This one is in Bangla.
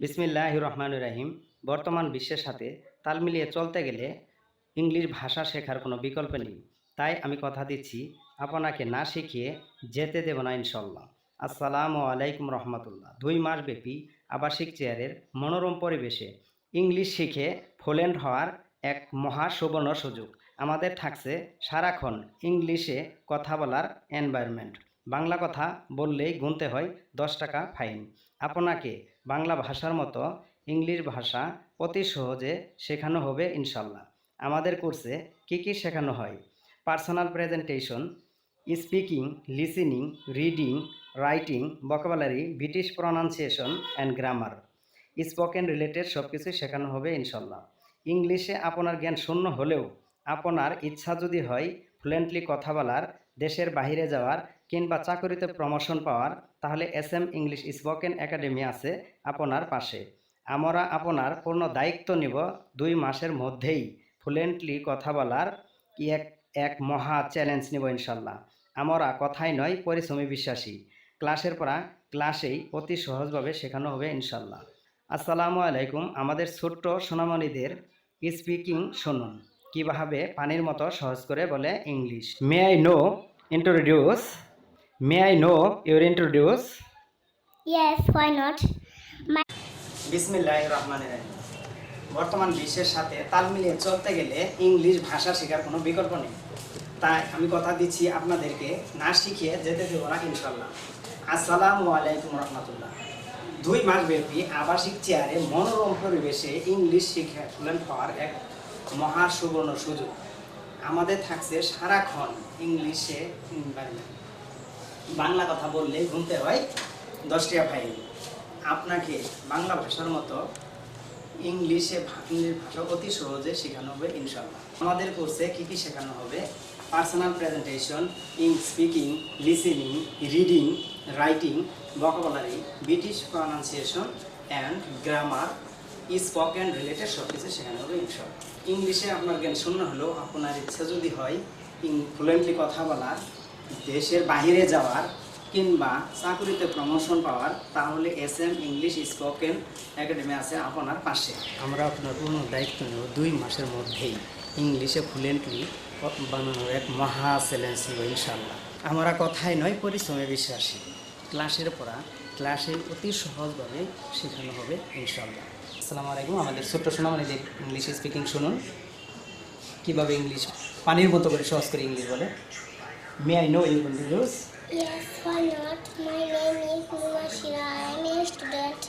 বিসমিল্লাহির রহমানির রহিম। বর্তমান বিশ্বের সাথে তাল মিলিয়ে চলতে গেলে ইংলিশ ভাষা শেখার কোনো বিকল্প নেই। তাই আমি কথা দিচ্ছি, আপনাকে না শিখিয়ে যেতে দেব না ইনশাল্লাহ। আসসালামু আলাইকুম রহমতুল্লাহ। 2 মাস ব্যাপী আবাসিক চেয়ারের মনোরম পরিবেশে ইংলিশ শিখে ফ্লুয়েন্ট হওয়ার এক মহা সুবর্ণ সুযোগ। আমাদের থাকছে সারাক্ষণ ইংলিশে কথা বলার এনভায়রনমেন্ট। বাংলা কথা বললেই গুনতে হয় 10 টাকা ফাইন। আপনাকে বাংলা ভাষার মতো ইংলিশ ভাষা অতি সহজে শেখানো হবে ইনশাল্লাহ। আমাদের কোর্সে কী কী শেখানো হয়? Personal presentation, speaking, listening, reading, writing, vocabulary, British pronunciation and grammar, spoken related সব কিছুই শেখানো হবে ইনশাল্লাহ। ইংলিশে আপনার জ্ঞান শূন্য হলেও আপনার ইচ্ছা যদি হয় ফ্লুয়েন্টলি কথা বলার, দেশের বাইরে যাওয়ার কিংবা চাকরিতে প্রমোশন পাওয়ার, তাহলে SM ইংলিশ স্পোকেন একাডেমি আছে আপনার পাশে। আমরা আপনার পূর্ণ দায়িত্ব নিব 2 মাসের মধ্যেই ফ্লুয়েন্টলি কথা বলার এক এক মহা চ্যালেঞ্জ নিব ইনশাল্লাহ। আমরা কথাই নয় পরিশ্রমী বিশ্বাসী। ক্লাসের পর ক্লাসেই অতি সহজভাবে শেখানো হবে ইনশাল্লাহ। আসসালামু আলাইকুম। আমাদের ছোট্ট সোনামণিদের স্পিকিং শুনুন, কীভাবে পানির মতো সহজ করে বলে English. May I know your introduce? Yes, why not? বিসমিল্লাহির রহমানির রহিম। বর্তমান বিশ্বের সাথে তাল মিলিয়ে চলতে গেলে ইংলিশ ভাষা শেখার কোনো বিকল্প নেই। তাই আমি কথা দিচ্ছি, আপনাদেরকে না শিখিয়ে যেতে দেবো না ইনশাল্লাহ। আসসালামু আলাইকুম রহমতুল্লাহ। 2 মাস ব্যাপী আবাসিক চেয়ারে মনোরম পরিবেশে ইংলিশ শিখে ফ্লুয়েন্ট হওয়ার এক মহা সুবর্ণ সুযোগ। আমাদের থাকছে সারাক্ষণ ইংলিশে এনভায়রনমেন্ট। বাংলা কথা বললে গুনতে হয় 10 টাকা ফাইন। আপনাকে বাংলা ভাষার মতো ইংলিশ ভাষা অতি সহজে শেখানো হবে ইনশাল্লাহ। আমাদের কোর্সে কী কী শেখানো হবে? Personal presentation, speaking, listening, reading, writing, vocabulary, British pronunciation and grammar, spoken related সব কিছু শেখানো হবে ইনশাল্লাহ। ইংলিশে আপনার জ্ঞান শূন্য হলেও আপনার ইচ্ছা যদি হয় ফ্লুয়েন্টলি কথা বলার, দেশের বাইরে যাওয়ার কিংবা চাকরিতে প্রমোশন পাওয়ার, তাহলে SM ইংলিশ স্পোকেন একাডেমি আছে আপনার পাশে। আমরা আপনার পূর্ণ দায়িত্ব নেব 2 মাসের মধ্যেই ইংলিশে ফ্লুয়েন্টলি বানানোর এক মহা চ্যালেঞ্জ নেব ইনশাল্লাহ। আমরা কথাই নয় পরিশ্রমে বিশ্বাসী। ক্লাসের পড়া ক্লাসে অতি সহজভাবে শেখানো হবে ইনশাল্লাহ। আসসালামু আলাইকুম। আমাদের ছোট্ট সোনামণিদের ইংলিশ স্পিকিং শুনুন, কীভাবে ইংলিশ পানির মতো করে সহজ করে ইংলিশ বলে। May I know your introduce? Yes, why not? My name is Numa Shira. I am a student.